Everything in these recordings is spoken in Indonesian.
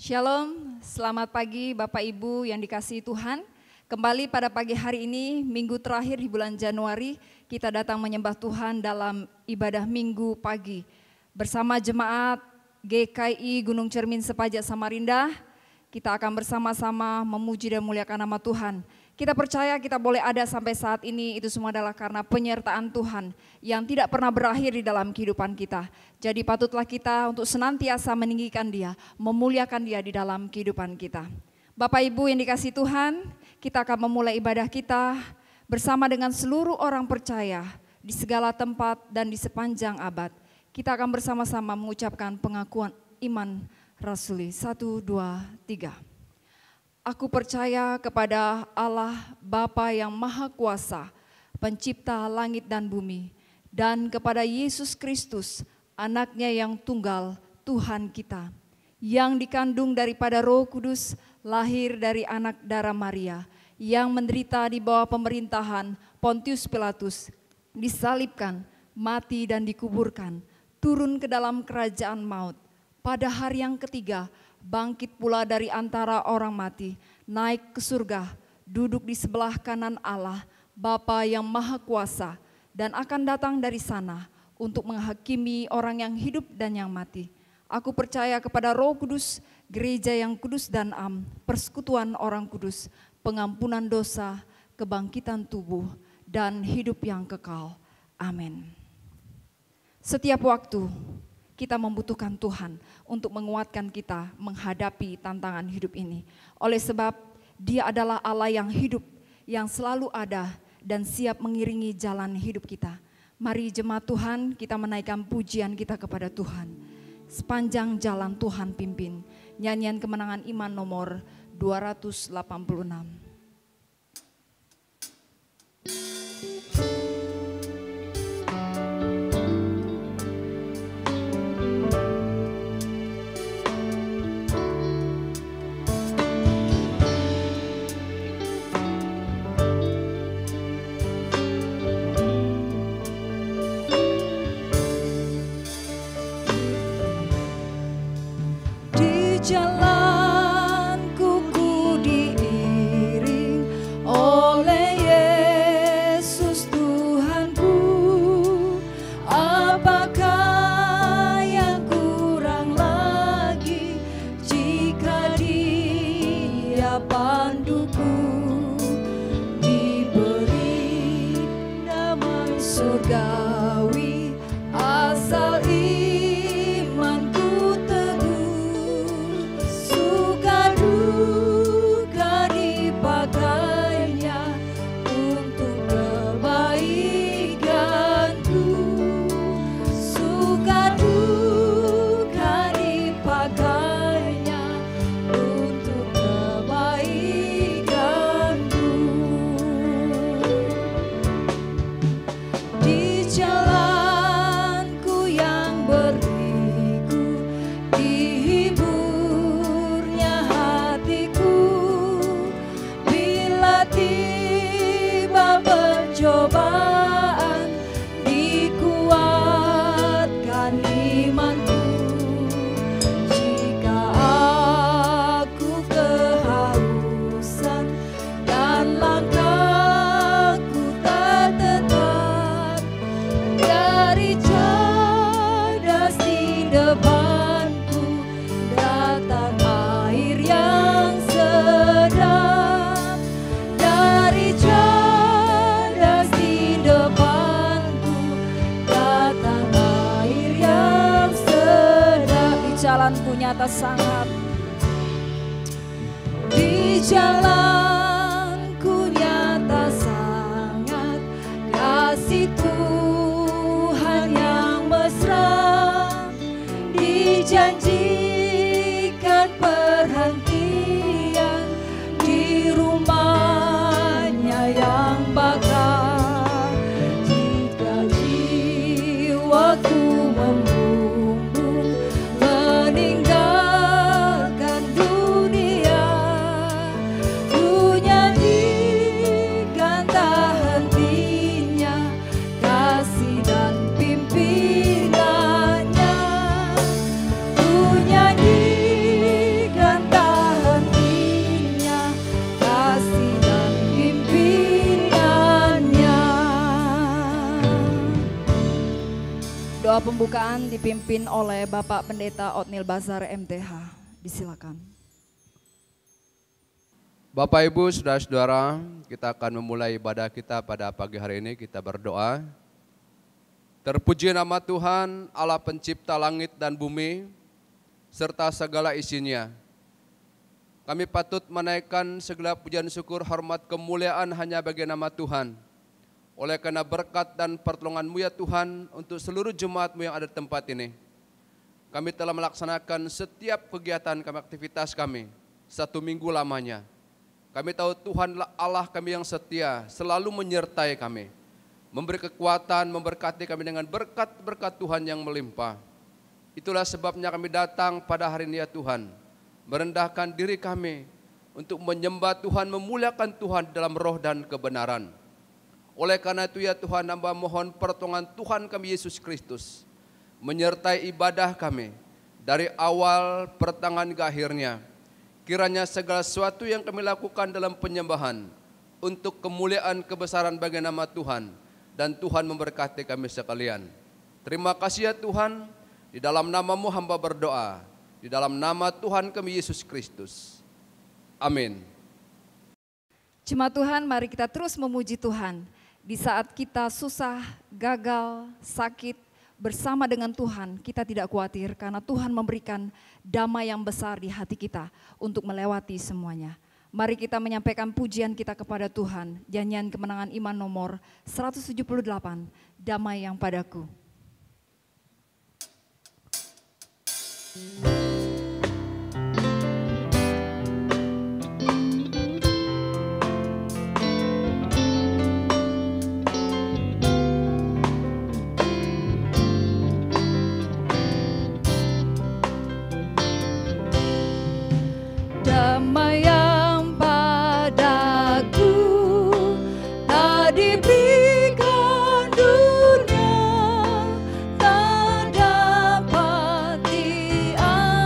Shalom, selamat pagi Bapak Ibu yang dikasihi Tuhan. Kembali pada pagi hari ini, minggu terakhir di bulan Januari, kita datang menyembah Tuhan dalam ibadah minggu pagi. Bersama jemaat GKI Gunung Cermin Sepaja Samarinda, kita akan bersama-sama memuji dan memuliakan nama Tuhan. Kita percaya kita boleh ada sampai saat ini, itu semua adalah karena penyertaan Tuhan yang tidak pernah berakhir di dalam kehidupan kita. Jadi patutlah kita untuk senantiasa meninggikan Dia, memuliakan Dia di dalam kehidupan kita. Bapak Ibu yang dikasihi Tuhan, kita akan memulai ibadah kita bersama dengan seluruh orang percaya di segala tempat dan di sepanjang abad. Kita akan bersama-sama mengucapkan pengakuan iman rasuli. 1, 2, 3. Aku percaya kepada Allah Bapa yang Maha Kuasa, pencipta langit dan bumi, dan kepada Yesus Kristus, anaknya yang tunggal, Tuhan kita, yang dikandung daripada Roh Kudus, lahir dari anak darah Maria, yang menderita di bawah pemerintahan Pontius Pilatus, disalibkan, mati dan dikuburkan, turun ke dalam kerajaan maut, pada hari yang ketiga, bangkit pula dari antara orang mati, naik ke surga, duduk di sebelah kanan Allah, Bapa yang Maha Kuasa, dan akan datang dari sana untuk menghakimi orang yang hidup dan yang mati. Aku percaya kepada Roh Kudus, gereja yang kudus dan am, persekutuan orang kudus, pengampunan dosa, kebangkitan tubuh, dan hidup yang kekal. Amin. Setiap waktu kita membutuhkan Tuhan untuk menguatkan kita menghadapi tantangan hidup ini. Oleh sebab Dia adalah Allah yang hidup, yang selalu ada dan siap mengiringi jalan hidup kita. Mari jemaat Tuhan, kita menaikkan pujian kita kepada Tuhan. Sepanjang jalan Tuhan pimpin. Nyanyian Kemenangan Iman nomor 286. Jalanku ku diiring oleh Yesus Tuhanku. Apakah yang kurang lagi jika Dia panduku? Diberi damai surgawi asal imanku teguh. Suka duka dipakainya untuk kebaikanku. Suka duka dipakainya untuk kebaikanku. Di jalanku yang berliku, dihiburnya hatiku. Bila tiba pencobaan, dikuatkan imanku. Jika aku kehausan dan langkahku tak tetap, dari cadas di depanku datang air yang sedap. Dari cadas di depanku datang air yang sedap. Di jalanku nyata sangat, di jalanku nyata sangat kasih Tuhan yang mesra. Dijanjikan perhentian di rumahnya yang bakar. Jika jiwaku membumbung meninggalkan dunia, ku Doa pembukaan dipimpin oleh Bapak Pendeta Otnil Bazar MTH. Disilakan. Bapak Ibu, saudara-saudara, kita akan memulai ibadah kita pada pagi hari ini. Kita berdoa. Terpuji nama Tuhan, Allah pencipta langit dan bumi, serta segala isinya. Kami patut menaikkan segala pujian syukur, hormat, kemuliaan hanya bagi nama Tuhan. Oleh karena berkat dan pertolongan-Mu ya Tuhan, untuk seluruh jemaat-Mu yang ada di tempat ini. Kami telah melaksanakan setiap kegiatan kami, aktivitas kami, 1 minggu lamanya. Kami tahu Tuhanlah Allah kami yang setia, selalu menyertai kami. Memberi kekuatan, memberkati kami dengan berkat-berkat Tuhan yang melimpah. Itulah sebabnya kami datang pada hari ini ya Tuhan. Merendahkan diri kami untuk menyembah Tuhan, memuliakan Tuhan dalam roh dan kebenaran. Oleh karena itu ya Tuhan, hamba mohon pertolongan Tuhan kami Yesus Kristus menyertai ibadah kami dari awal pertengahan ke akhirnya. Kiranya segala sesuatu yang kami lakukan dalam penyembahan untuk kemuliaan kebesaran bagi nama Tuhan, dan Tuhan memberkati kami sekalian. Terima kasih ya Tuhan, di dalam nama-Mu hamba berdoa, di dalam nama Tuhan kami Yesus Kristus. Amin. Jemaat Tuhan, mari kita terus memuji Tuhan. Di saat kita susah, gagal, sakit, bersama dengan Tuhan, kita tidak khawatir karena Tuhan memberikan damai yang besar di hati kita untuk melewati semuanya. Mari kita menyampaikan pujian kita kepada Tuhan. Nyanyian Kemenangan Iman nomor 178, Damai yang Padaku. Damai yang padaku tak diberikan dunia, tak dapat diambil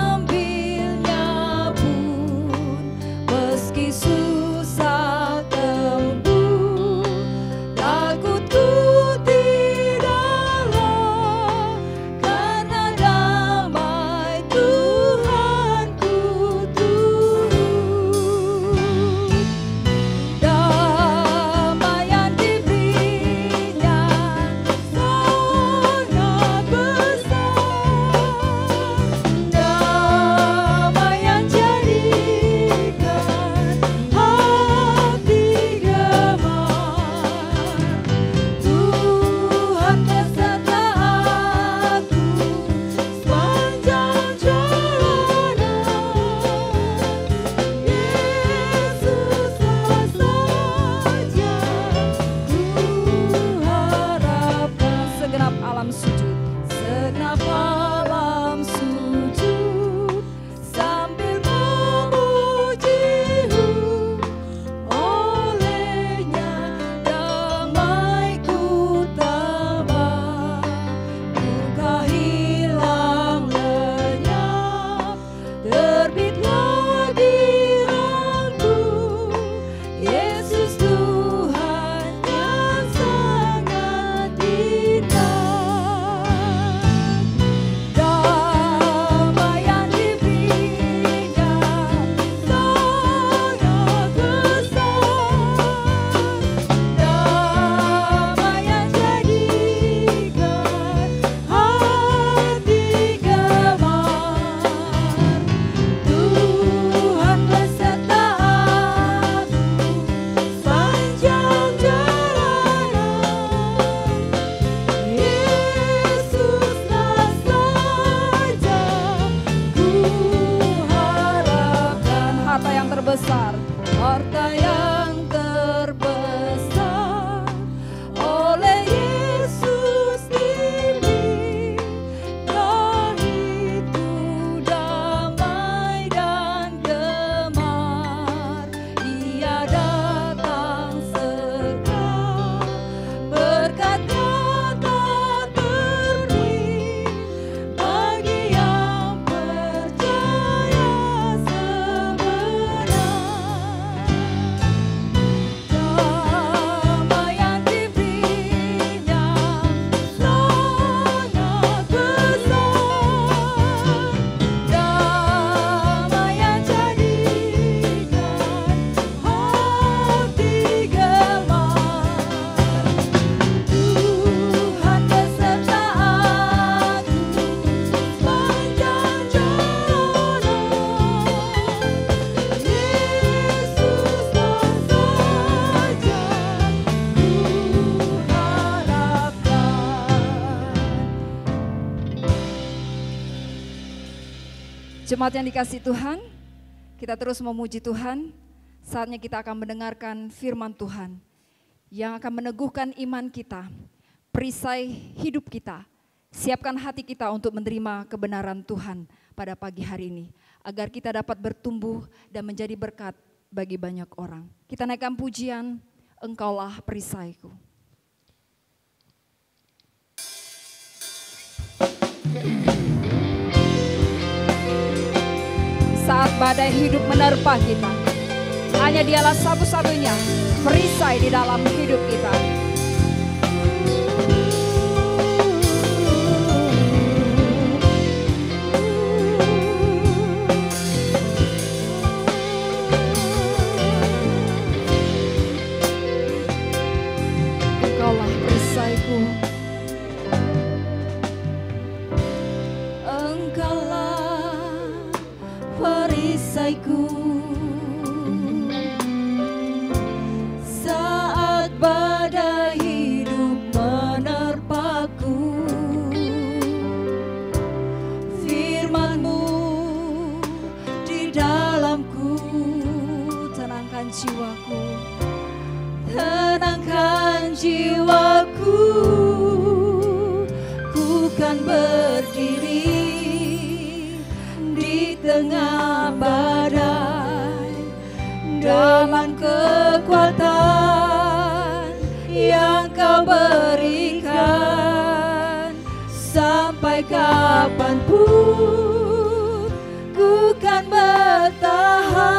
Jemaat yang dikasihi Tuhan, kita terus memuji Tuhan. Saatnya kita akan mendengarkan firman Tuhan yang akan meneguhkan iman kita, perisai hidup kita. Siapkan hati kita untuk menerima kebenaran Tuhan pada pagi hari ini, agar kita dapat bertumbuh dan menjadi berkat bagi banyak orang. Kita naikkan pujian, Engkaulah perisaiku. Saat badai hidup menerpa kita, hanya Dialah satu-satunya perisai di dalam hidup kita. Engkaulah perisaiku. Perisaiku saat badai hidup menerpaku, firman-Mu di dalamku, tenangkan jiwaku, tenangkan jiwaku, ku kan berdiri di tengah badai dengan kekuatan yang Kau berikan. Sampai kapanpun ku kan bertahan,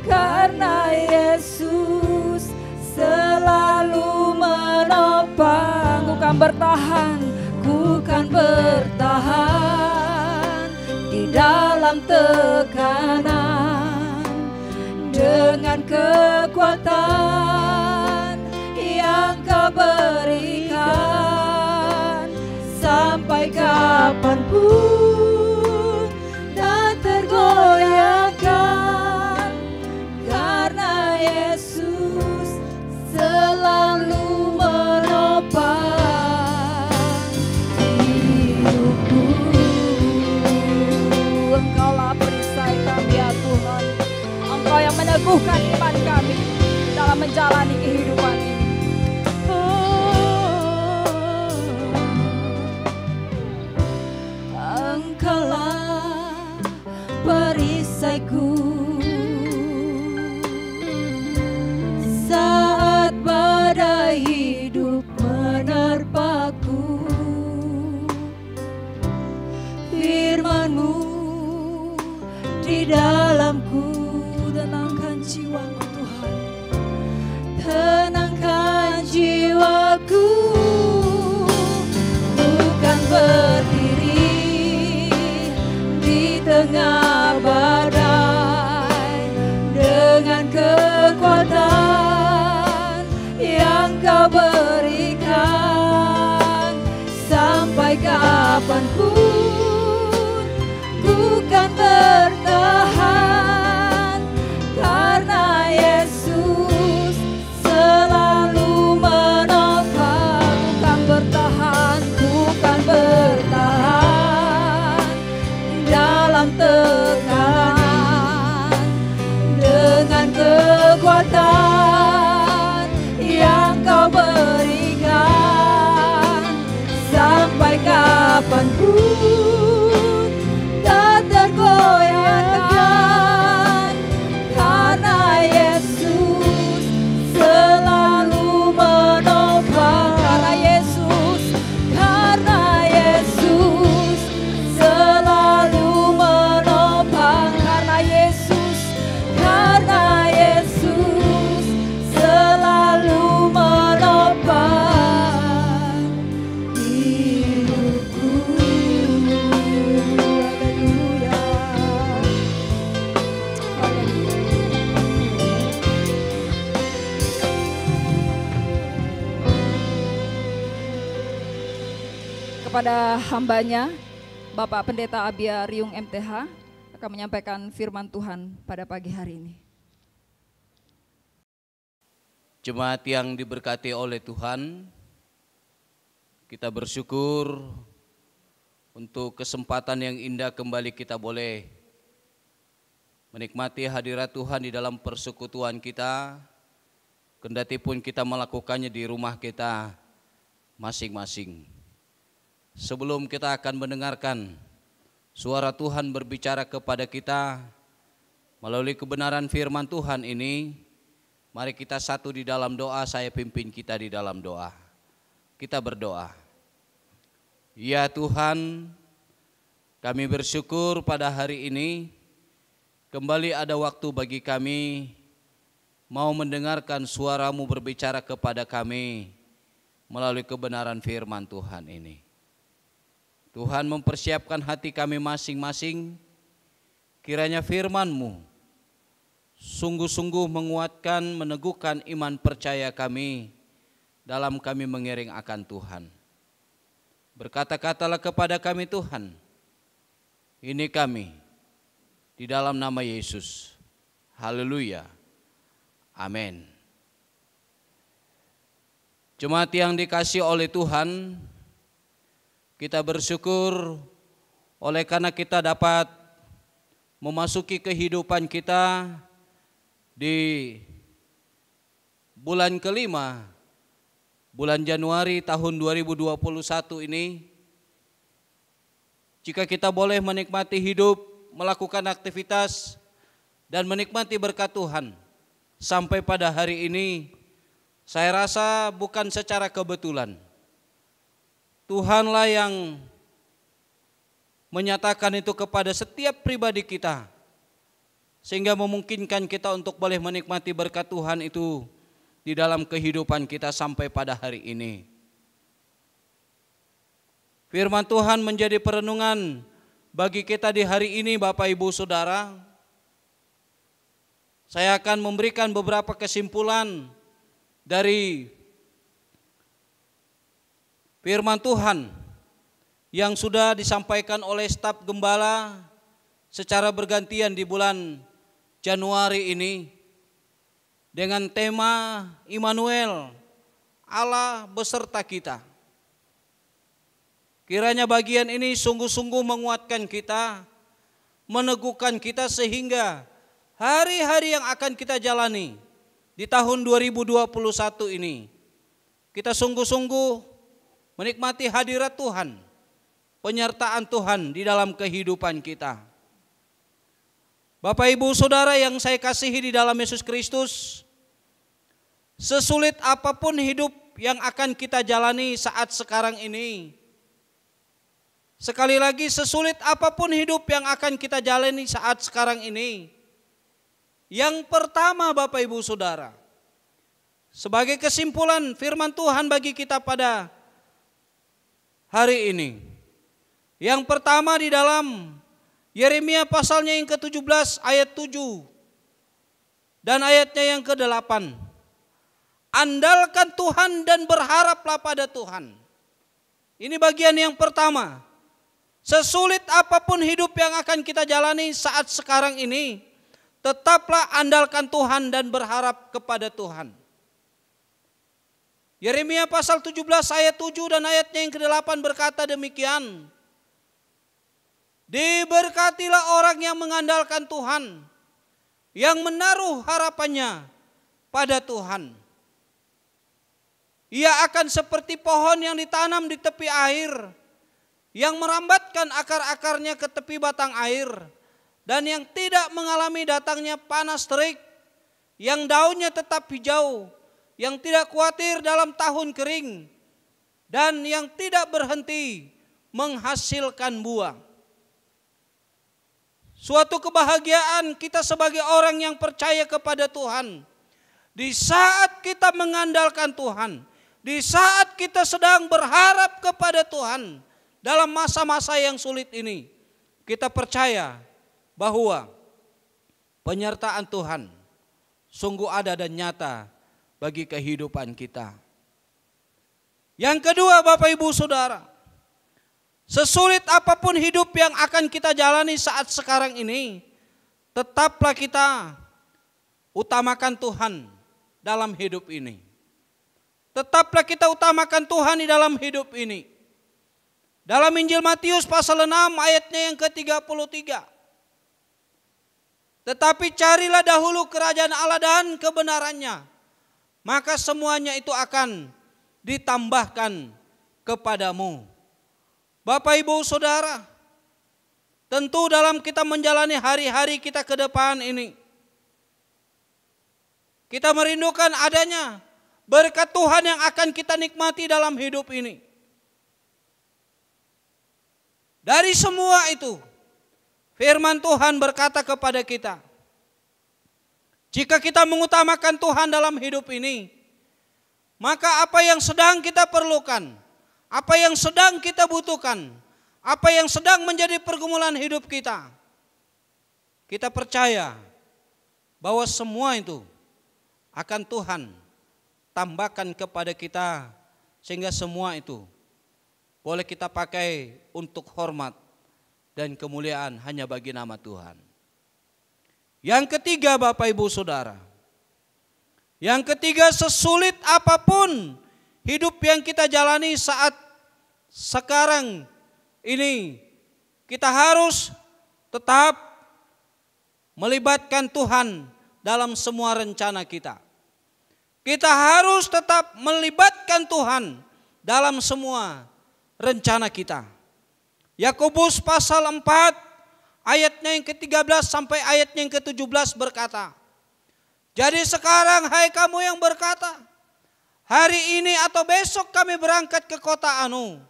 karena Yesus selalu menopang. Ku kan bertahan, ku kan bertahan di dalam tekanan dengan kekuatan yang Kau berikan. Sampai kapanpun tak tergoyahkan, karena Yesus selalu menopang hidupku. Engkaulah perisai kami ya Tuhan, Engkau yang meneguhkan iman kami dalam menjalani kehidupan ini. Engkaulah perisaiku saat badai hidup menerpaku, firman-Mu di dalamku, tenangkan jiwaku Tuhan, tenangkan jiwaku, bukan berdiri di tengah badai dengan kekuatan yang Kau berikan. Sampai kapanpun ku kan bertahan, karena Yesus selalu menopang. Ku kan bertahan, ku kan bertahan dalam tekanan dengan kekuatan yang Kau berikan. Sampai kapanpun tak tergoyahkan, karena Yesus selalu menopang. Karena Yesus selalu menopang. Karena Yesus selalu menopang hidupku. Kepada hambanya, Bapak Pendeta Abia Riung MTH akan menyampaikan firman Tuhan pada pagi hari ini. Jemaat yang diberkati oleh Tuhan, kita bersyukur untuk kesempatan yang indah kembali kita boleh menikmati hadirat Tuhan di dalam persekutuan kita, kendati pun kita melakukannya di rumah kita masing-masing. Sebelum kita akan mendengarkan suara Tuhan berbicara kepada kita melalui kebenaran firman Tuhan ini, mari kita satu di dalam doa. Saya pimpin kita di dalam doa. Kita berdoa. Ya Tuhan, kami bersyukur pada hari ini kembali ada waktu bagi kami mau mendengarkan suara-Mu berbicara kepada kami melalui kebenaran firman Tuhan ini. Tuhan, mempersiapkan hati kami masing-masing, kiranya firman-Mu sungguh-sungguh menguatkan, meneguhkan iman percaya kami dalam kami mengiring akan Tuhan. Berkata-katalah kepada kami Tuhan, ini kami, di dalam nama Yesus. Haleluya. Amin. Jemaat yang dikasihi oleh Tuhan, kita bersyukur oleh karena kita dapat memasuki kehidupan kita di bulan kelima, bulan Januari tahun 2021 ini. Jika kita boleh menikmati hidup, melakukan aktivitas, dan menikmati berkat Tuhan sampai pada hari ini, saya rasa bukan secara kebetulan. Tuhanlah yang menyatakan itu kepada setiap pribadi kita, sehingga memungkinkan kita untuk boleh menikmati berkat Tuhan itu di dalam kehidupan kita sampai pada hari ini. Firman Tuhan menjadi perenungan bagi kita di hari ini, Bapak Ibu Saudara. Saya akan memberikan beberapa kesimpulan dari firman Tuhan yang sudah disampaikan oleh staf gembala secara bergantian di bulan Januari ini dengan tema Immanuel, Allah beserta kita. Kiranya bagian ini sungguh-sungguh menguatkan kita, meneguhkan kita sehingga hari-hari yang akan kita jalani di tahun 2021 ini, kita sungguh-sungguh menikmati hadirat Tuhan, penyertaan Tuhan di dalam kehidupan kita. Bapak Ibu Saudara yang saya kasihi di dalam Yesus Kristus, sesulit apapun hidup yang akan kita jalani saat sekarang ini, sekali lagi sesulit apapun hidup yang akan kita jalani saat sekarang ini, yang pertama Bapak Ibu Saudara, sebagai kesimpulan firman Tuhan bagi kita pada hari ini, yang pertama di dalam Yeremia pasalnya yang ke-17 ayat 7 dan ayatnya yang ke-8. Andalkan Tuhan dan berharaplah pada Tuhan. Ini bagian yang pertama. Sesulit apapun hidup yang akan kita jalani saat sekarang ini, tetaplah andalkan Tuhan dan berharap kepada Tuhan. Yeremia pasal 17 ayat 7 dan ayatnya yang ke-8 berkata demikian. Diberkatilah orang yang mengandalkan Tuhan, yang menaruh harapannya pada Tuhan. Ia akan seperti pohon yang ditanam di tepi air, yang merambatkan akar-akarnya ke tepi batang air, dan yang tidak mengalami datangnya panas terik, yang daunnya tetap hijau, yang tidak khawatir dalam tahun kering, dan yang tidak berhenti menghasilkan buah. Suatu kebahagiaan kita sebagai orang yang percaya kepada Tuhan. Di saat kita mengandalkan Tuhan, di saat kita sedang berharap kepada Tuhan dalam masa-masa yang sulit ini, kita percaya bahwa penyertaan Tuhan sungguh ada dan nyata bagi kehidupan kita. Yang kedua Bapak Ibu Saudara, sesulit apapun hidup yang akan kita jalani saat sekarang ini, tetaplah kita utamakan Tuhan dalam hidup ini. Tetaplah kita utamakan Tuhan di dalam hidup ini. Dalam Injil Matius pasal 6 ayatnya yang ke-33. Tetapi carilah dahulu kerajaan Allah dan kebenarannya, maka semuanya itu akan ditambahkan kepadamu. Bapak, Ibu, Saudara, tentu dalam kita menjalani hari-hari kita ke depan ini, kita merindukan adanya berkat Tuhan yang akan kita nikmati dalam hidup ini. Dari semua itu, firman Tuhan berkata kepada kita, jika kita mengutamakan Tuhan dalam hidup ini, maka apa yang sedang kita perlukan, apa yang sedang kita butuhkan, apa yang sedang menjadi pergumulan hidup kita, kita percaya bahwa semua itu akan Tuhan tambahkan kepada kita, sehingga semua itu boleh kita pakai untuk hormat dan kemuliaan hanya bagi nama Tuhan. Yang ketiga, Bapak, Ibu, Saudara, yang ketiga, sesulit apapun hidup yang kita jalani saat sekarang ini, kita harus tetap melibatkan Tuhan dalam semua rencana kita. Kita harus tetap melibatkan Tuhan dalam semua rencana kita. Yakobus pasal 4 ayatnya yang ke-13 sampai ayatnya yang ke-17 berkata, jadi sekarang hai kamu yang berkata, hari ini atau besok kami berangkat ke kota anu,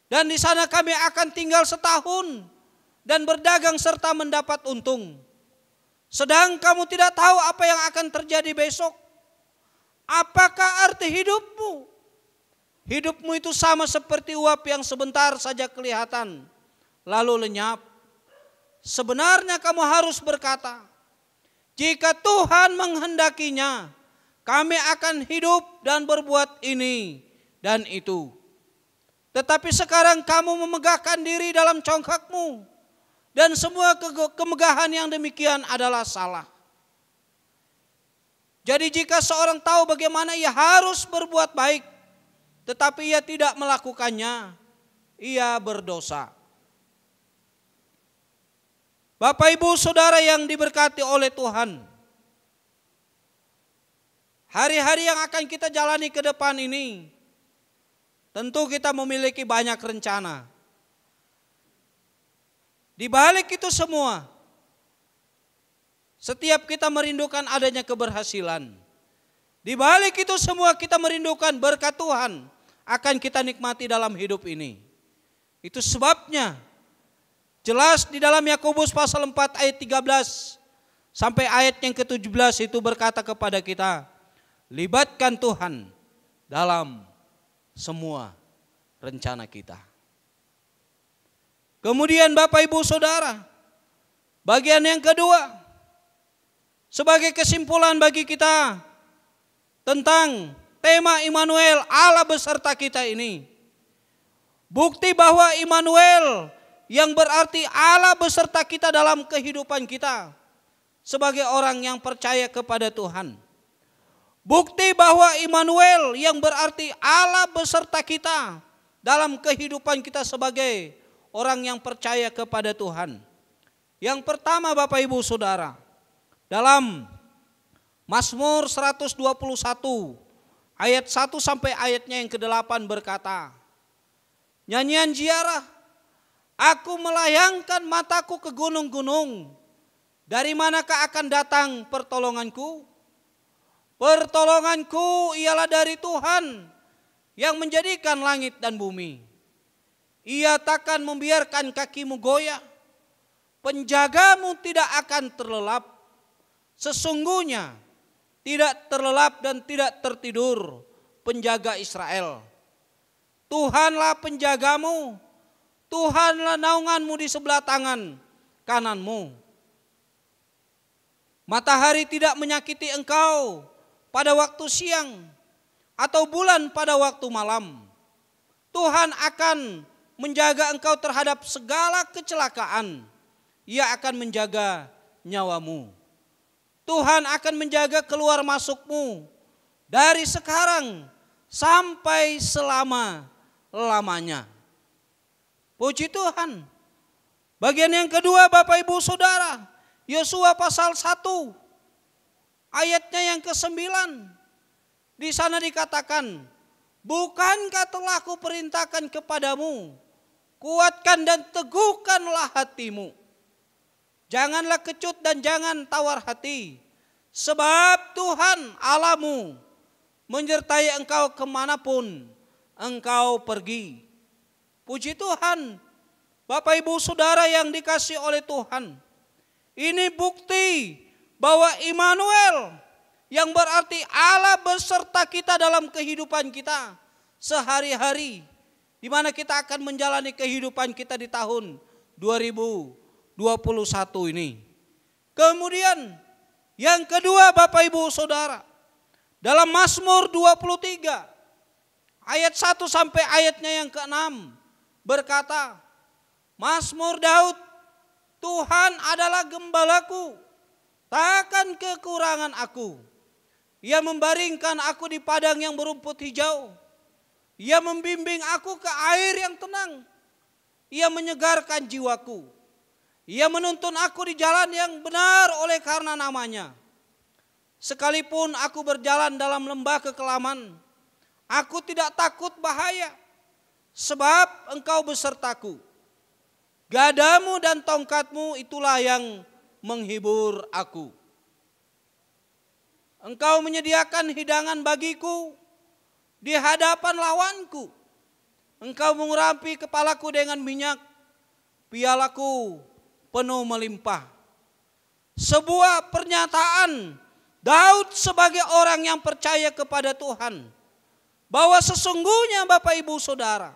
dan di sana kami akan tinggal setahun dan berdagang serta mendapat untung. Sedang kamu tidak tahu apa yang akan terjadi besok. Apakah arti hidupmu? Hidupmu itu sama seperti uap yang sebentar saja kelihatan, lalu lenyap. Sebenarnya kamu harus berkata, jika Tuhan menghendakinya, kami akan hidup dan berbuat ini dan itu. Tetapi sekarang kamu memegahkan diri dalam congkakmu, dan semua kemegahan yang demikian adalah salah. Jadi jika seorang tahu bagaimana ia harus berbuat baik, tetapi ia tidak melakukannya, ia berdosa. Bapak, Ibu, Saudara yang diberkati oleh Tuhan, hari-hari yang akan kita jalani ke depan ini, tentu kita memiliki banyak rencana. Di balik itu semua, setiap kita merindukan adanya keberhasilan. Di balik itu semua kita merindukan berkat Tuhan akan kita nikmati dalam hidup ini. Itu sebabnya jelas di dalam Yakobus pasal 4 ayat 13 sampai ayat yang ke-17 itu berkata kepada kita, libatkan Tuhan dalam semua rencana kita. Kemudian Bapak, Ibu, Saudara, bagian yang kedua, sebagai kesimpulan bagi kita tentang tema Immanuel, Allah beserta kita ini. Bukti bahwa Immanuel yang berarti Allah beserta kita dalam kehidupan kita sebagai orang yang percaya kepada Tuhan. Bukti bahwa Immanuel yang berarti Allah beserta kita dalam kehidupan kita sebagai orang yang percaya kepada Tuhan. Yang pertama, Bapak, Ibu, Saudara, dalam Mazmur 121 ayat 1 sampai ayatnya yang ke-8 berkata, nyanyian ziarah, aku melayangkan mataku ke gunung-gunung, dari manakah akan datang pertolonganku? Pertolonganku ialah dari Tuhan yang menjadikan langit dan bumi. Ia takkan membiarkan kakimu goyah, penjagamu tidak akan terlelap. Sesungguhnya tidak terlelap dan tidak tertidur penjaga Israel. Tuhanlah penjagamu, Tuhanlah naunganmu di sebelah tangan kananmu. Matahari tidak menyakiti engkau pada waktu siang, atau bulan pada waktu malam. Tuhan akan menjaga engkau terhadap segala kecelakaan. Ia akan menjaga nyawamu. Tuhan akan menjaga keluar masukmu dari sekarang sampai selama-lamanya. Puji Tuhan. Bagian yang kedua Bapak Ibu Saudara, Yosua pasal 1 ayatnya yang ke-9. Di sana dikatakan, bukankah telah kuperintahkan kepadamu, kuatkan dan teguhkanlah hatimu. Janganlah kecut dan jangan tawar hati, sebab Tuhan Allahmu menyertai engkau kemanapun engkau pergi. Puji Tuhan, Bapak Ibu Saudara yang dikasihi oleh Tuhan. Ini bukti bahwa Immanuel, yang berarti Allah beserta kita dalam kehidupan kita sehari-hari, di mana kita akan menjalani kehidupan kita di tahun 2021 ini. Kemudian yang kedua Bapak Ibu Saudara, dalam Mazmur 23 ayat 1 sampai ayatnya yang ke-6 berkata, Mazmur Daud, Tuhan adalah gembalaku, takkan kekurangan aku. Ia membaringkan aku di padang yang berumput hijau. Ia membimbing aku ke air yang tenang. Ia menyegarkan jiwaku. Ia menuntun aku di jalan yang benar oleh karena namanya. Sekalipun aku berjalan dalam lembah kekelaman, aku tidak takut bahaya, sebab engkau besertaku. Gadamu dan tongkatmu itulah yang menghibur aku. Engkau menyediakan hidangan bagiku di hadapan lawanku. Engkau mengurapi kepalaku dengan minyak, pialaku penuh melimpah. Sebuah pernyataan Daud sebagai orang yang percaya kepada Tuhan, bahwa sesungguhnya Bapak Ibu Saudara,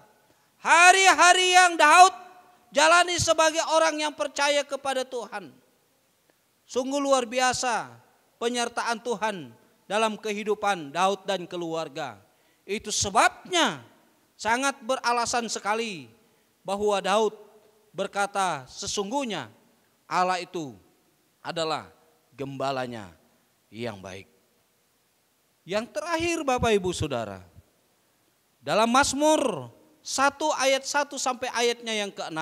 hari-hari yang Daud jalani sebagai orang yang percaya kepada Tuhan, sungguh luar biasa penyertaan Tuhan dalam kehidupan Daud dan keluarga. Itu sebabnya sangat beralasan sekali bahwa Daud berkata, sesungguhnya Allah itu adalah gembalanya yang baik. Yang terakhir Bapak Ibu Saudara, dalam Mazmur 1 ayat 1 sampai ayatnya yang ke-6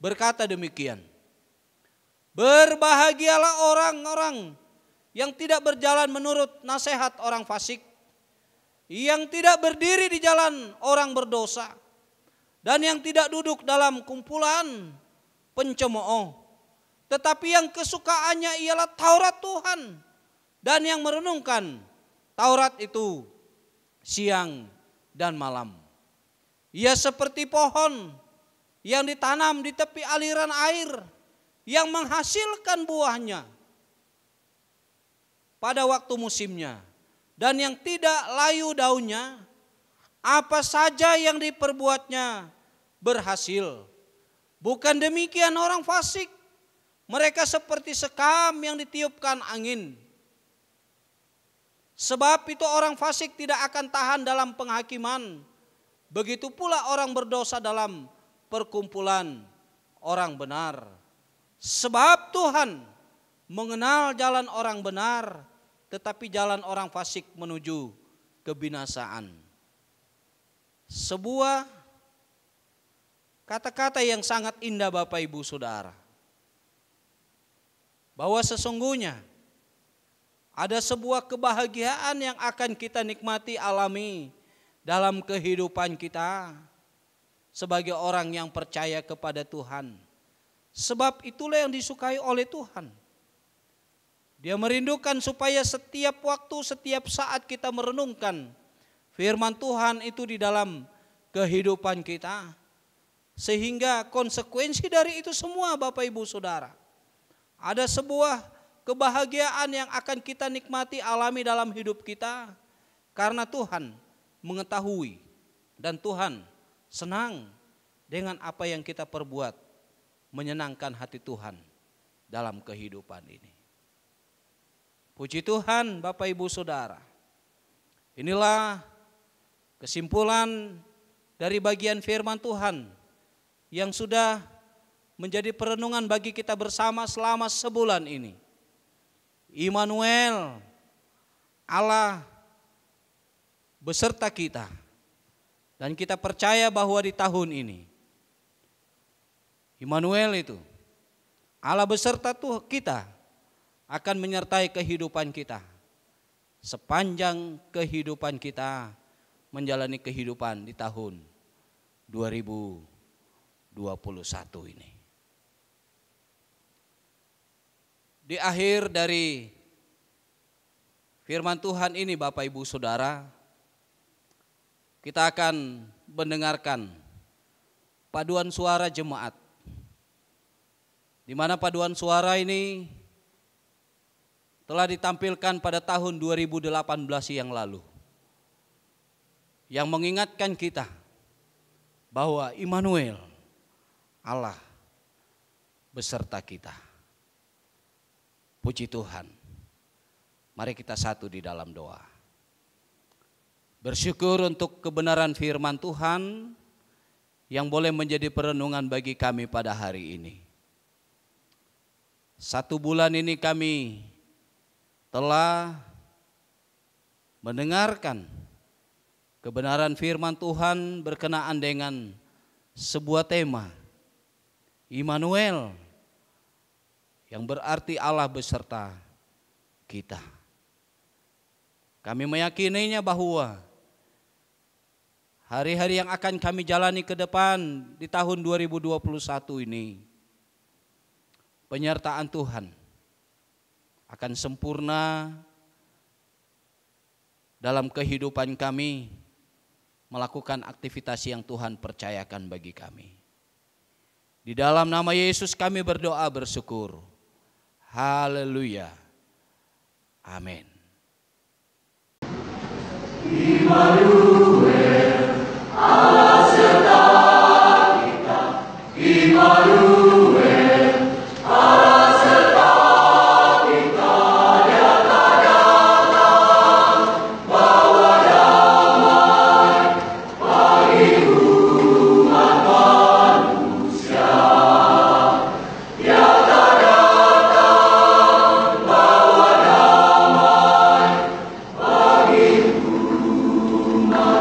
berkata demikian, berbahagialah orang-orang yang tidak berjalan menurut nasihat orang fasik, yang tidak berdiri di jalan orang berdosa, dan yang tidak duduk dalam kumpulan pencemooh, tetapi yang kesukaannya ialah Taurat Tuhan, dan yang merenungkan Taurat itu siang dan malam. Ia seperti pohon yang ditanam di tepi aliran air, yang menghasilkan buahnya pada waktu musimnya, dan yang tidak layu daunnya. Apa saja yang diperbuatnya berhasil. Bukan demikian orang fasik, mereka seperti sekam yang ditiupkan angin. Sebab itu orang fasik tidak akan tahan dalam penghakiman, begitu pula orang berdosa dalam perkumpulan orang benar. Sebab Tuhan mengenal jalan orang benar, tetapi jalan orang fasik menuju kebinasaan. Sebuah kata-kata yang sangat indah Bapak Ibu Saudara, bahwa sesungguhnya ada sebuah kebahagiaan yang akan kita nikmati alami dalam kehidupan kita sebagai orang yang percaya kepada Tuhan. Sebab itulah yang disukai oleh Tuhan. Dia merindukan supaya setiap waktu, setiap saat kita merenungkan firman Tuhan itu di dalam kehidupan kita. Sehingga konsekuensi dari itu semua Bapak Ibu Saudara, ada sebuah kebahagiaan yang akan kita nikmati alami dalam hidup kita. Karena Tuhan mengetahui dan Tuhan senang dengan apa yang kita perbuat, menyenangkan hati Tuhan dalam kehidupan ini. Puji Tuhan Bapak Ibu Saudara. Inilah kesimpulan dari bagian firman Tuhan yang sudah menjadi perenungan bagi kita bersama selama sebulan ini. Immanuel, Allah beserta kita. Dan kita percaya bahwa di tahun ini Immanuel itu, Allah beserta tuh kita akan menyertai kehidupan kita. Sepanjang kehidupan kita menjalani kehidupan di tahun 2021 ini. Di akhir dari firman Tuhan ini Bapak Ibu Saudara, kita akan mendengarkan paduan suara jemaat. Di mana paduan suara ini telah ditampilkan pada tahun 2018 yang lalu. Yang mengingatkan kita bahwa Immanuel, Allah beserta kita. Puji Tuhan. Mari kita satu di dalam doa. Bersyukur untuk kebenaran firman Tuhan yang boleh menjadi perenungan bagi kami pada hari ini. 1 bulan ini kami telah mendengarkan kebenaran firman Tuhan berkenaan dengan sebuah tema, Immanuel, yang berarti Allah beserta kita. Kami meyakininya bahwa hari-hari yang akan kami jalani ke depan di tahun 2021 ini, penyertaan Tuhan akan sempurna dalam kehidupan kami melakukan aktivitas yang Tuhan percayakan bagi kami. Di dalam nama Yesus kami berdoa bersyukur. Haleluya. Amin. Immanuel, Allah serta kita. Immanuel, Allah serta kita. Dia akan datang bawa damai bagi umat manusia. Dia akan datang bawa damai bagi umat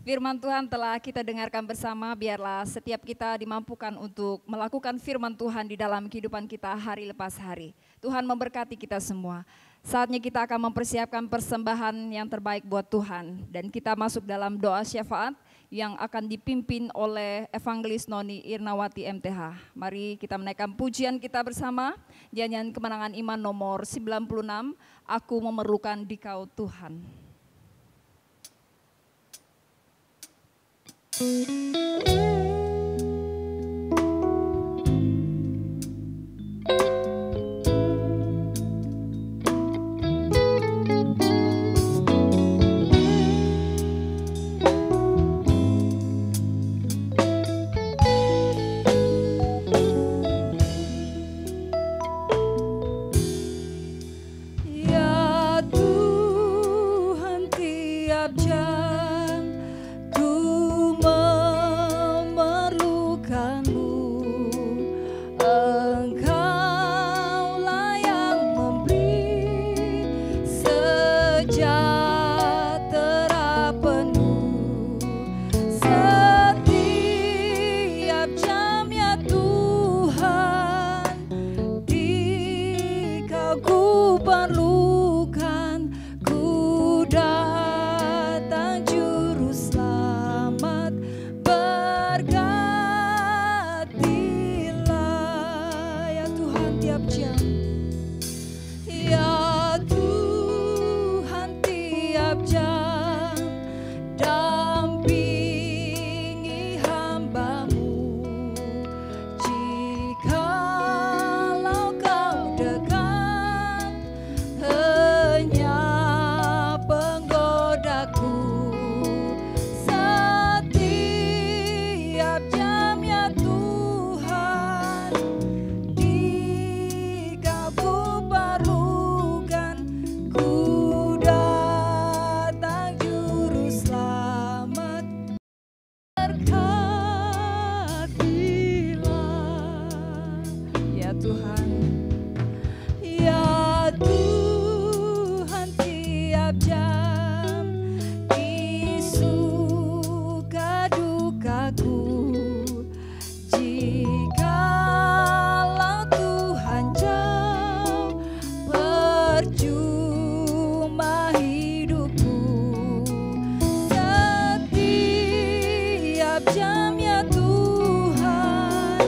Firman Tuhan telah kita dengarkan bersama, biarlah setiap kita dimampukan untuk melakukan firman Tuhan di dalam kehidupan kita hari lepas hari. Tuhan memberkati kita semua. Saatnya kita akan mempersiapkan persembahan yang terbaik buat Tuhan. Dan kita masuk dalam doa syafaat yang akan dipimpin oleh Evangelis Noni Irnawati MTH. Mari kita menaikkan pujian kita bersama, nyanyian kemenangan iman nomor 96, Aku Memerlukan Dikau Tuhan. Ya Tuhan, tiap jam ku memerlukanmu. Engkaulah yang memberi sejahtera penuh setiap jam, ya Tuhan, Dikau ku perlukan. Ku datang juru selamat, berkatilah ya Tuhan tiap jam. Ya Tuhan, tiap jam dampingi hamba-Mu. Jikalau Kau dekat, hanya penggodaku setiap jam, ya Tuhan, Dikau ku perlukan. Ku datang juru selamat, berkatilah ya Tuhan. Ya Tuhan, tiap jam di suka dukaku. Jikalau Tuhan jauh, percuma hidupku. Setiap jam, ya Tuhan,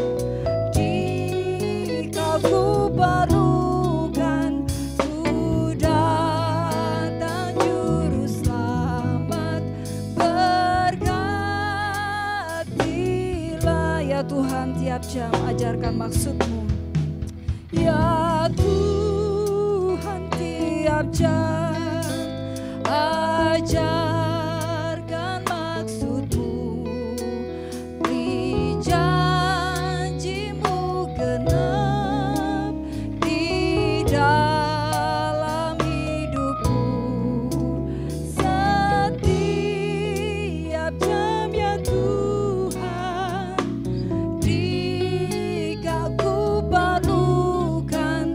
Dikau ku perlukan. Ku datang juru selamat, berkatilah ya Tuhan tiap jam. Ajarkan maksud-Mu ya Tuhan, tiap jam ajarkan maksud-Mu. Di janji-Mu genap di dalam hidupku. Setiap jam, ya Tuhan, Dikau ku perlukan.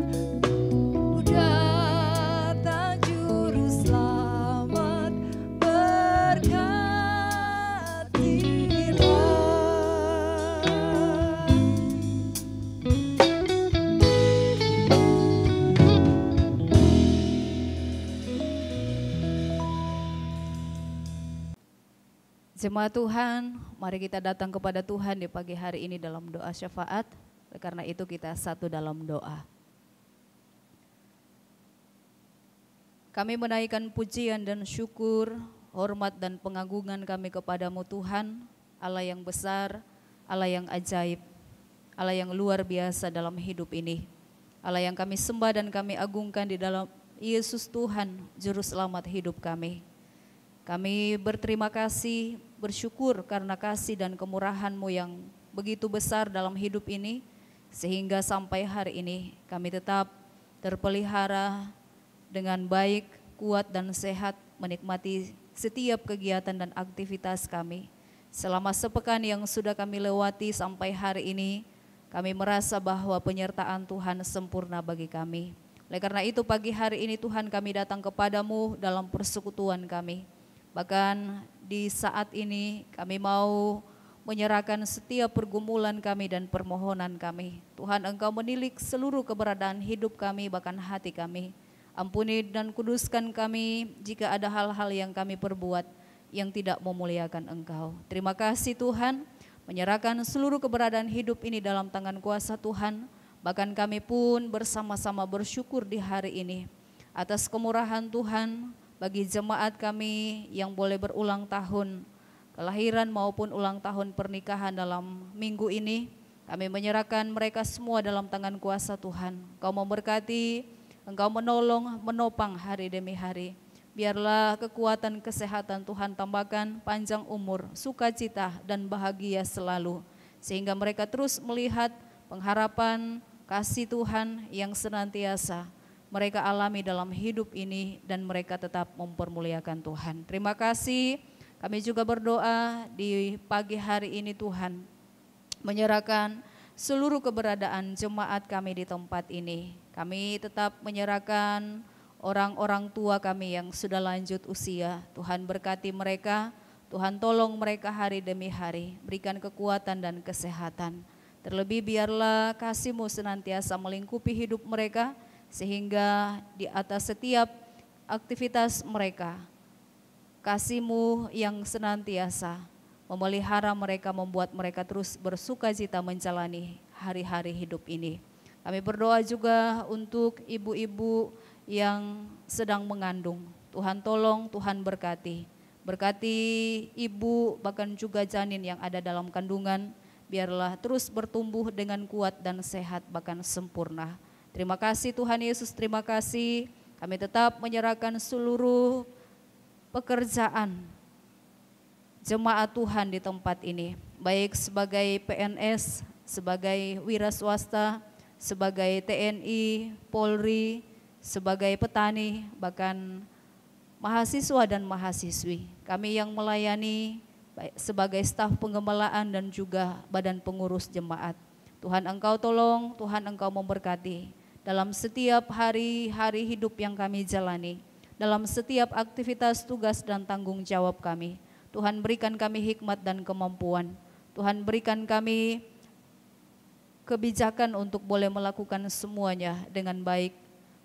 Ku datang juru selamat, Jemaat Tuhan, mari kita datang kepada Tuhan di pagi hari ini dalam doa syafaat. Karena itu kita satu dalam doa. Kami menaikkan pujian dan syukur, hormat dan pengagungan kami kepadamu Tuhan, Allah yang besar, Allah yang ajaib, Allah yang luar biasa dalam hidup ini. Allah yang kami sembah dan kami agungkan di dalam Yesus Tuhan, Juru Selamat hidup kami. Kami berterima kasih, bersyukur karena kasih dan kemurahan-Mu yang begitu besar dalam hidup ini, sehingga sampai hari ini kami tetap terpelihara dengan baik, kuat dan sehat, menikmati setiap kegiatan dan aktivitas kami. Selama sepekan yang sudah kami lewati sampai hari ini, kami merasa bahwa penyertaan Tuhan sempurna bagi kami. Oleh karena itu pagi hari ini Tuhan kami datang kepadamu dalam persekutuan kami. Bahkan di saat ini kami mau menyerahkan setiap pergumulan kami dan permohonan kami. Tuhan, Engkau menilik seluruh keberadaan hidup kami, bahkan hati kami. Ampuni dan kuduskan kami jika ada hal-hal yang kami perbuat yang tidak memuliakan Engkau. Terima kasih Tuhan, menyerahkan seluruh keberadaan hidup ini dalam tangan kuasa Tuhan. Bahkan kami pun bersama-sama bersyukur di hari ini atas kemurahan Tuhan bagi jemaat kami yang boleh berulang tahun kelahiran maupun ulang tahun pernikahan dalam minggu ini. Kami menyerahkan mereka semua dalam tangan kuasa Tuhan. Engkau memberkati, Engkau menolong, menopang hari demi hari. Biarlah kekuatan kesehatan Tuhan tambahkan, panjang umur, sukacita dan bahagia selalu. Sehingga mereka terus melihat pengharapan kasih Tuhan yang senantiasa mereka alami dalam hidup ini dan mereka tetap mempermuliakan Tuhan. Terima kasih. Kami juga berdoa di pagi hari ini Tuhan, menyerahkan seluruh keberadaan jemaat kami di tempat ini. Kami tetap menyerahkan orang-orang tua kami yang sudah lanjut usia. Tuhan berkati mereka, Tuhan tolong mereka hari demi hari, berikan kekuatan dan kesehatan. Terlebih biarlah kasih-Mu senantiasa melingkupi hidup mereka, sehingga di atas setiap aktivitas mereka, kasih-Mu yang senantiasa memelihara mereka, membuat mereka terus bersukacita menjalani hari-hari hidup ini. Kami berdoa juga untuk ibu-ibu yang sedang mengandung. Tuhan tolong, Tuhan berkati. Berkati ibu bahkan juga janin yang ada dalam kandungan. Biarlah terus bertumbuh dengan kuat dan sehat bahkan sempurna. Terima kasih Tuhan Yesus, terima kasih. Kami tetap menyerahkan seluruh pekerjaan jemaat Tuhan di tempat ini. Baik sebagai PNS, sebagai wira swasta, sebagai TNI, Polri, sebagai petani, bahkan mahasiswa dan mahasiswi. Kami yang melayani sebagai staf pengembalaan dan juga badan pengurus jemaat. Tuhan Engkau tolong, Tuhan Engkau memberkati dalam setiap hari-hari hidup yang kami jalani, dalam setiap aktivitas tugas dan tanggung jawab kami. Tuhan berikan kami hikmat dan kemampuan. Tuhan berikan kami kebijakan untuk boleh melakukan semuanya dengan baik,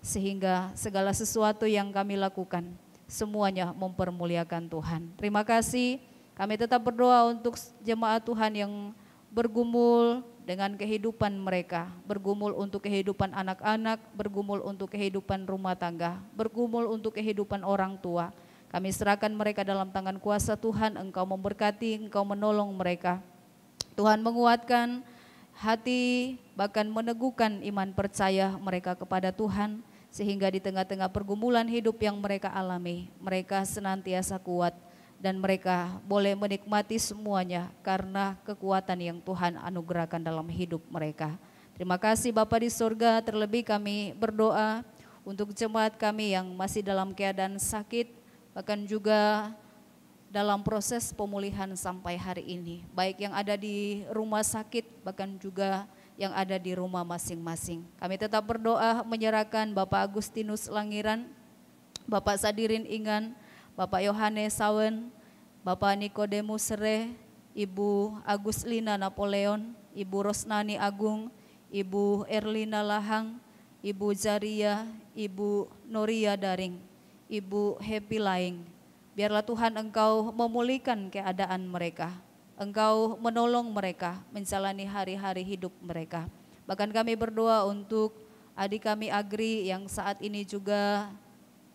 sehingga segala sesuatu yang kami lakukan semuanya mempermuliakan Tuhan. Terima kasih. Kami tetap berdoa untuk jemaat Tuhan yang bergumul dengan kehidupan mereka, bergumul untuk kehidupan anak-anak, bergumul untuk kehidupan rumah tangga, bergumul untuk kehidupan orang tua. Kami serahkan mereka dalam tangan kuasa Tuhan. Engkau memberkati, Engkau menolong mereka. Tuhan menguatkan hati, bahkan meneguhkan iman percaya mereka kepada Tuhan, sehingga di tengah-tengah pergumulan hidup yang mereka alami, mereka senantiasa kuat dan mereka boleh menikmati semuanya karena kekuatan yang Tuhan anugerahkan dalam hidup mereka. Terima kasih Bapa di surga. Terlebih kami berdoa untuk jemaat kami yang masih dalam keadaan sakit, bahkan juga dalam proses pemulihan sampai hari ini, baik yang ada di rumah sakit, bahkan juga yang ada di rumah masing-masing. Kami tetap berdoa menyerahkan Bapak Agustinus Langiran, Bapak Sadirin Ingan, Bapak Yohanes Sawen, Bapak Nikodemus Sere, Ibu Aguslina Napoleon, Ibu Rosnani Agung, Ibu Erlina Lahang, Ibu Zaria, Ibu Noria Daring, Ibu Happy Laing. Biarlah Tuhan Engkau memulihkan keadaan mereka, Engkau menolong mereka menjalani hari-hari hidup mereka. Bahkan kami berdoa untuk adik kami Agri yang saat ini juga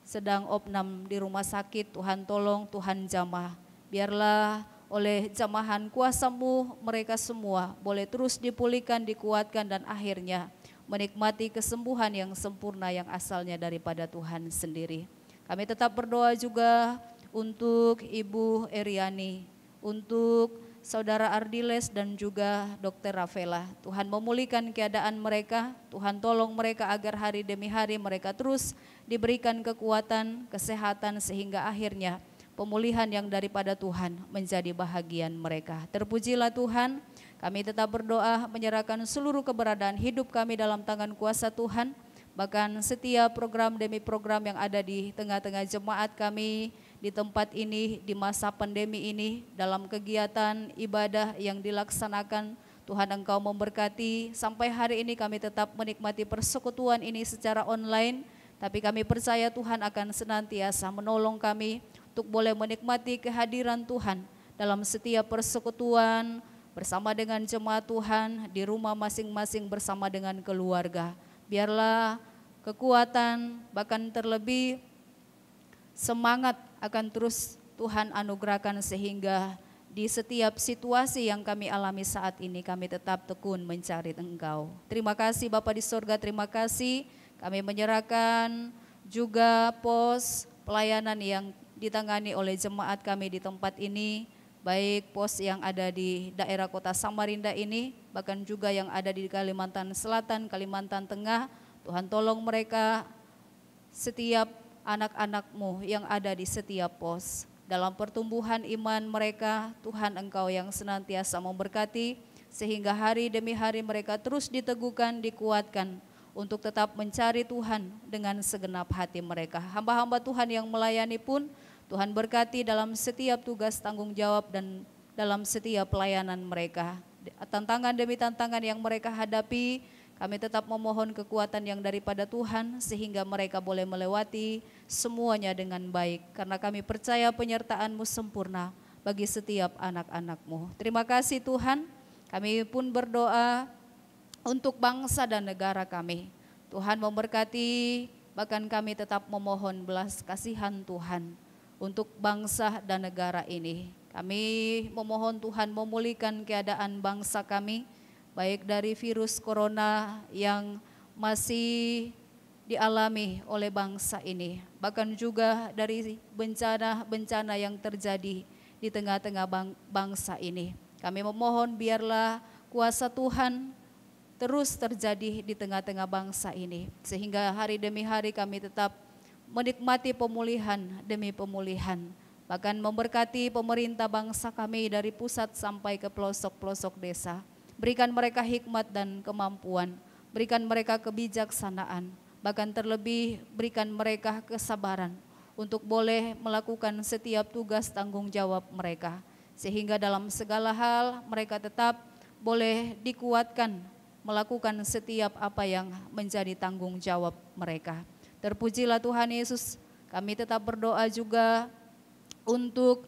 sedang opnam di rumah sakit. Tuhan tolong, Tuhan jamah. Biarlah oleh jamahan kuasa-Mu mereka semua boleh terus dipulihkan, dikuatkan dan akhirnya menikmati kesembuhan yang sempurna yang asalnya daripada Tuhan sendiri. Kami tetap berdoa juga untuk Ibu Eriani, untuk Saudara Ardiles dan juga Dr. Rafaela. Tuhan memulihkan keadaan mereka, Tuhan tolong mereka agar hari demi hari mereka terus diberikan kekuatan, kesehatan sehingga akhirnya pemulihan yang daripada Tuhan menjadi bahagian mereka. Terpujilah Tuhan, kami tetap berdoa menyerahkan seluruh keberadaan hidup kami dalam tangan kuasa Tuhan. Bahkan setiap program demi program yang ada di tengah-tengah jemaat kami di tempat ini, di masa pandemi ini, dalam kegiatan ibadah yang dilaksanakan. Tuhan Engkau memberkati, sampai hari ini kami tetap menikmati persekutuan ini secara online, tapi kami percaya Tuhan akan senantiasa menolong kami untuk boleh menikmati kehadiran Tuhan dalam setiap persekutuan, bersama dengan jemaat Tuhan, di rumah masing-masing bersama dengan keluarga. Biarlah kekuatan, bahkan terlebih semangat akan terus Tuhan anugerahkan, sehingga di setiap situasi yang kami alami saat ini kami tetap tekun mencari Engkau. Terima kasih Bapa di sorga, terima kasih. Kami menyerahkan juga pos pelayanan yang ditangani oleh jemaat kami di tempat ini, baik pos yang ada di daerah kota Samarinda ini, bahkan juga yang ada di Kalimantan Selatan, Kalimantan Tengah. Tuhan tolong mereka, setiap anak-anak-Mu yang ada di setiap pos. Dalam pertumbuhan iman mereka, Tuhan Engkau yang senantiasa memberkati, sehingga hari demi hari mereka terus diteguhkan, dikuatkan untuk tetap mencari Tuhan dengan segenap hati mereka. Hamba-hamba Tuhan yang melayani pun, Tuhan berkati dalam setiap tugas tanggung jawab dan dalam setiap pelayanan mereka. Tantangan demi tantangan yang mereka hadapi, kami tetap memohon kekuatan yang daripada Tuhan, sehingga mereka boleh melewati semuanya dengan baik. Karena kami percaya penyertaan-Mu sempurna bagi setiap anak-anak-Mu. Terima kasih Tuhan, kami pun berdoa untuk bangsa dan negara kami. Tuhan memberkati, bahkan kami tetap memohon belas kasihan Tuhan untuk bangsa dan negara ini. Kami memohon Tuhan memulihkan keadaan bangsa kami, baik dari virus corona yang masih dialami oleh bangsa ini, bahkan juga dari bencana-bencana yang terjadi di tengah-tengah bangsa ini. Kami memohon biarlah kuasa Tuhan terus terjadi di tengah-tengah bangsa ini, sehingga hari demi hari kami tetap menikmati pemulihan demi pemulihan, bahkan memberkati pemerintah bangsa kami dari pusat sampai ke pelosok-pelosok desa. Berikan mereka hikmat dan kemampuan, berikan mereka kebijaksanaan, bahkan terlebih berikan mereka kesabaran untuk boleh melakukan setiap tugas tanggung jawab mereka, sehingga dalam segala hal mereka tetap boleh dikuatkan melakukan setiap apa yang menjadi tanggung jawab mereka. Terpujilah Tuhan Yesus. Kami tetap berdoa juga untuk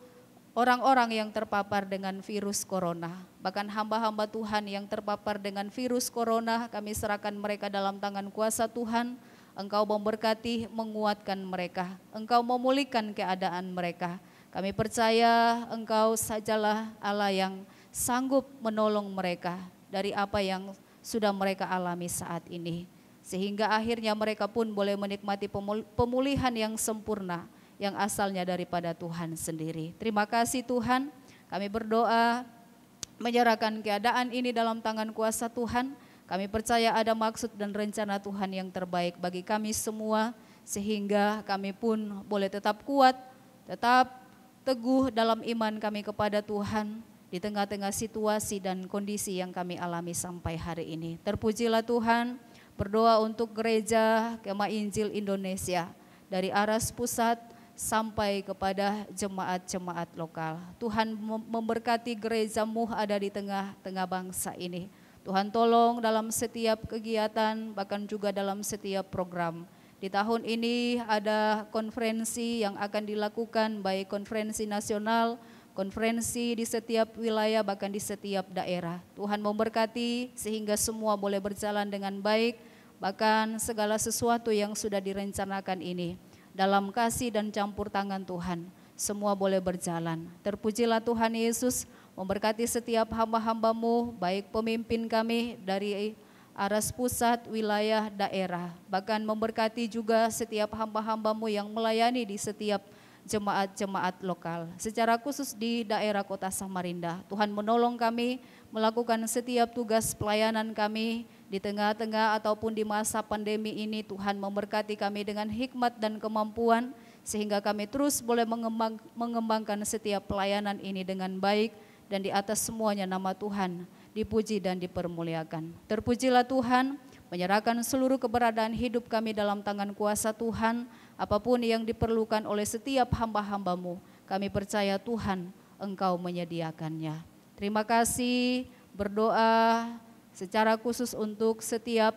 orang-orang yang terpapar dengan virus corona, bahkan hamba-hamba Tuhan yang terpapar dengan virus corona, kami serahkan mereka dalam tangan kuasa Tuhan. Engkau memberkati, menguatkan mereka, Engkau memulihkan keadaan mereka. Kami percaya Engkau sajalah Allah yang sanggup menolong mereka dari apa yang sudah mereka alami saat ini, sehingga akhirnya mereka pun boleh menikmati pemulihan yang sempurna yang asalnya daripada Tuhan sendiri. Terima kasih Tuhan, kami berdoa menyerahkan keadaan ini dalam tangan kuasa Tuhan. Kami percaya ada maksud dan rencana Tuhan yang terbaik bagi kami semua, sehingga kami pun boleh tetap kuat, tetap teguh dalam iman kami kepada Tuhan di tengah-tengah situasi dan kondisi yang kami alami sampai hari ini. Terpujilah Tuhan. Berdoa untuk gereja Kemah Injil Indonesia dari Aras Pusat sampai kepada jemaat-jemaat lokal. Tuhan memberkati gereja-Mu ada di tengah-tengah bangsa ini. Tuhan tolong dalam setiap kegiatan, bahkan juga dalam setiap program. Di tahun ini ada konferensi yang akan dilakukan, baik konferensi nasional, konferensi di setiap wilayah, bahkan di setiap daerah. Tuhan memberkati sehingga semua boleh berjalan dengan baik, bahkan segala sesuatu yang sudah direncanakan ini dalam kasih dan campur tangan Tuhan, semua boleh berjalan. Terpujilah Tuhan Yesus, memberkati setiap hamba-hamba-Mu, baik pemimpin kami dari Aras Pusat, wilayah, daerah, bahkan memberkati juga setiap hamba-hamba-Mu yang melayani di setiap jemaat-jemaat lokal, secara khusus di daerah kota Samarinda. Tuhan menolong kami melakukan setiap tugas pelayanan kami di tengah-tengah ataupun di masa pandemi ini. Tuhan memberkati kami dengan hikmat dan kemampuan, sehingga kami terus boleh mengembangkan setiap pelayanan ini dengan baik, dan di atas semuanya nama Tuhan dipuji dan dipermuliakan. Terpujilah Tuhan, menyerahkan seluruh keberadaan hidup kami dalam tangan kuasa Tuhan. apapun yang diperlukan oleh setiap hamba-hamba-Mu, kami percaya Tuhan Engkau menyediakannya. Terima kasih, berdoa secara khusus untuk setiap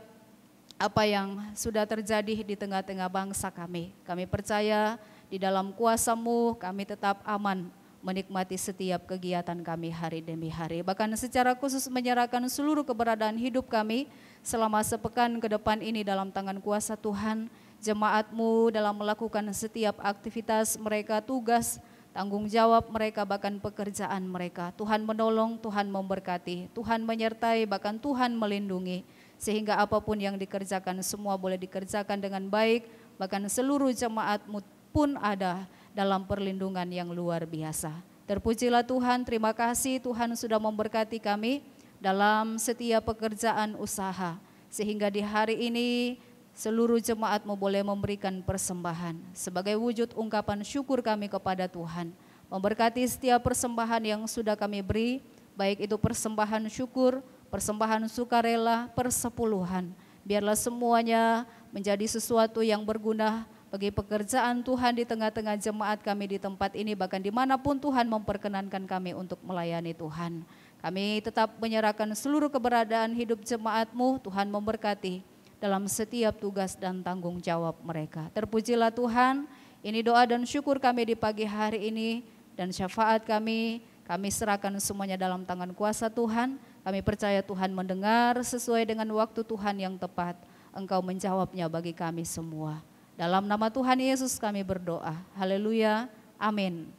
apa yang sudah terjadi di tengah-tengah bangsa kami. Kami percaya di dalam kuasa-Mu kami tetap aman menikmati setiap kegiatan kami hari demi hari. Bahkan secara khusus menyerahkan seluruh keberadaan hidup kami selama sepekan ke depan ini dalam tangan kuasa Tuhan. Jemaat-Mu dalam melakukan setiap aktivitas mereka, tugas, tanggung jawab mereka, bahkan pekerjaan mereka. Tuhan menolong, Tuhan memberkati, Tuhan menyertai, bahkan Tuhan melindungi. Sehingga apapun yang dikerjakan semua boleh dikerjakan dengan baik, bahkan seluruh jemaat-Mu pun ada dalam perlindungan yang luar biasa. Terpujilah Tuhan, terima kasih Tuhan sudah memberkati kami dalam setiap pekerjaan usaha. Sehingga di hari ini seluruh jemaat-Mu boleh memberikan persembahan sebagai wujud ungkapan syukur kami kepada Tuhan. Memberkati setiap persembahan yang sudah kami beri, baik itu persembahan syukur, persembahan sukarela, persepuluhan. Biarlah semuanya menjadi sesuatu yang berguna bagi pekerjaan Tuhan di tengah-tengah jemaat kami di tempat ini, bahkan dimanapun Tuhan memperkenankan kami untuk melayani Tuhan. Kami tetap menyerahkan seluruh keberadaan hidup jemaat-Mu, Tuhan memberkati dalam setiap tugas dan tanggung jawab mereka. Terpujilah Tuhan, ini doa dan syukur kami di pagi hari ini, dan syafaat kami serahkan semuanya dalam tangan kuasa Tuhan. Kami percaya Tuhan mendengar sesuai dengan waktu Tuhan yang tepat. Engkau menjawabnya bagi kami semua. Dalam nama Tuhan Yesus kami berdoa. Haleluya. Amin.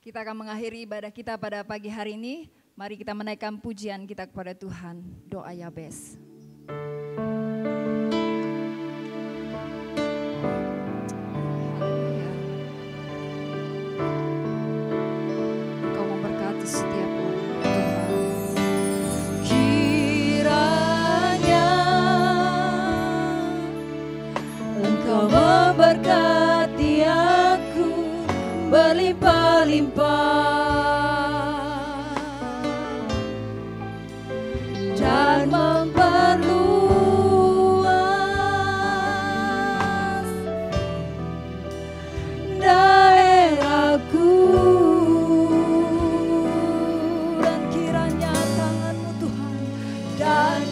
Kita akan mengakhiri ibadah kita pada pagi hari ini. Mari kita menaikkan pujian kita kepada Tuhan. Doa Yabes. Haleluya. Engkau memberkati setiap orang. Engkau memberkati aku berlimpah-limpah dan memperluas daerahku, dan kiranya tangan-Mu Tuhan, dan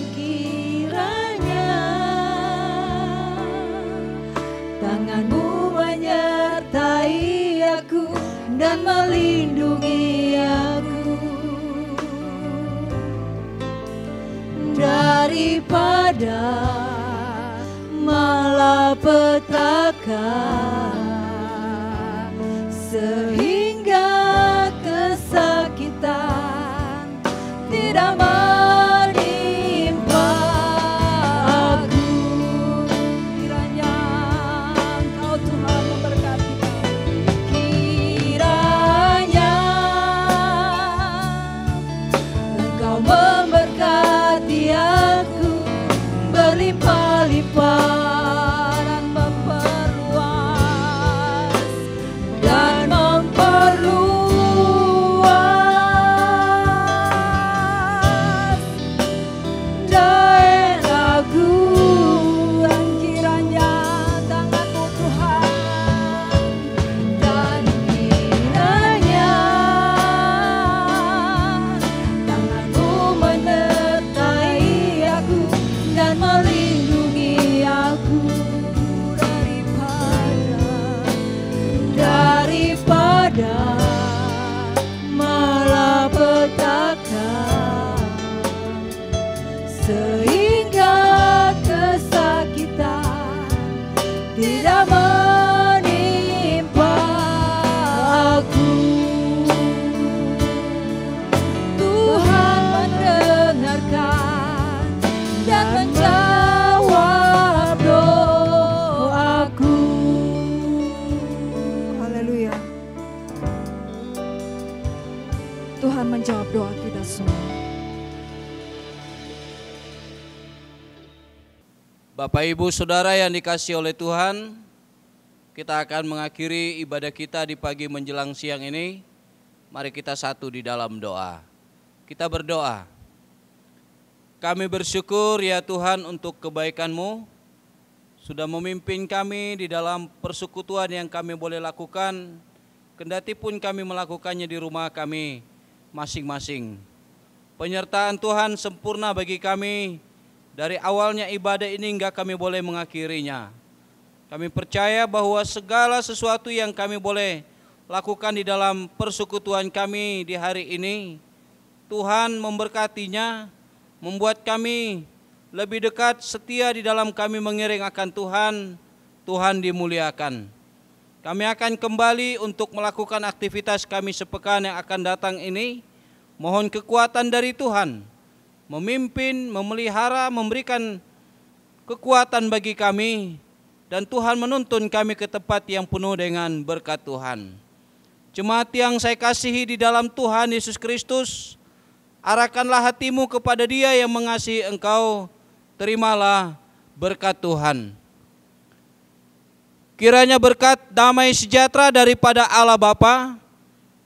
tangan-Mu menyertai aku dan melindungi aku daripada malapetaka, sehingga kesakitan tidak menimpa aku. Kiranya Engkau Tuhan memberkati kami. Kiranya Engkau memberkati aku berlimpah-limpah dan memperluas daerahku, dan kiranya tangan-Mu Tuhan, dan kiranya tangan-Mu menyertai aku dan melindungi aku daripada malapetaka, sehingga kesakitan tidak menimpa aku. Tuhan mendengarkan dan menjawab doaku. Haleluya. Tuhan menjawab doa kita semua. Bapak Ibu Saudara yang dikasihi oleh Tuhan, kita akan mengakhiri ibadah kita di pagi menjelang siang ini. Mari kita satu di dalam doa. Kita berdoa. Kami bersyukur ya Tuhan untuk kebaikan-Mu. sudah memimpin kami di dalam persekutuan yang kami boleh lakukan, kendati pun kami melakukannya di rumah kami masing-masing. Penyertaan Tuhan sempurna bagi kami, dari awalnya ibadah ini hingga kami boleh mengakhirinya. Kami percaya bahwa segala sesuatu yang kami boleh lakukan di dalam persekutuan kami di hari ini, Tuhan memberkatinya, membuat kami lebih dekat, setia di dalam kami mengiring akan Tuhan. Tuhan dimuliakan. Kami akan kembali untuk melakukan aktivitas kami sepekan yang akan datang ini. Mohon kekuatan dari Tuhan, memimpin, memelihara, memberikan kekuatan bagi kami, dan Tuhan menuntun kami ke tempat yang penuh dengan berkat Tuhan. Jemaat yang saya kasihi di dalam Tuhan Yesus Kristus, arahkanlah hatimu kepada Dia yang mengasihi engkau, terimalah berkat Tuhan. Kiranya berkat damai sejahtera daripada Allah Bapa,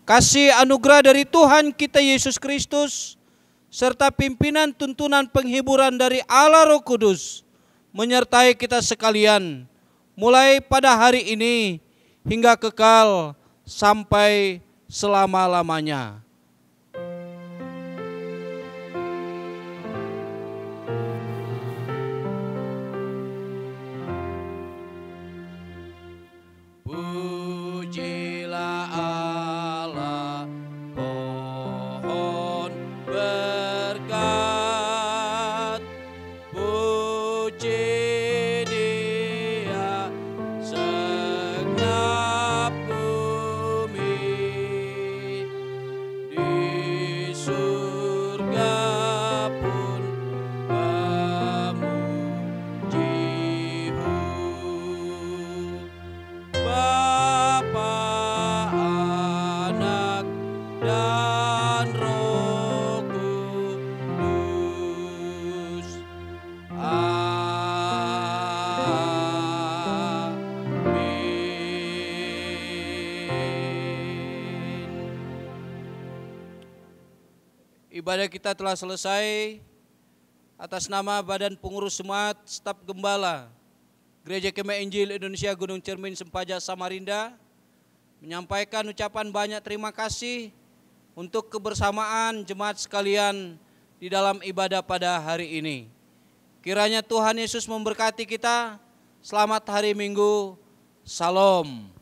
kasih anugerah dari Tuhan kita Yesus Kristus, serta pimpinan tuntunan penghiburan dari Allah Roh Kudus menyertai kita sekalian, mulai pada hari ini hingga kekal sampai selama-lamanya. Pujilah Allah, pohon berkat, puji Dia segenap bumi, di surga pun memuji-Mu. Bapa, Anak, dan Roh Kudus. Amin. Ibadah kita telah selesai. Atas nama Badan Pengurus Jemaat, Staf Gembala Gereja Kemah Injil Indonesia Gunung Cermin Sempaja Samarinda, menyampaikan ucapan banyak terima kasih untuk kebersamaan jemaat sekalian di dalam ibadah pada hari ini. Kiranya Tuhan Yesus memberkati kita. Selamat hari Minggu. Salam.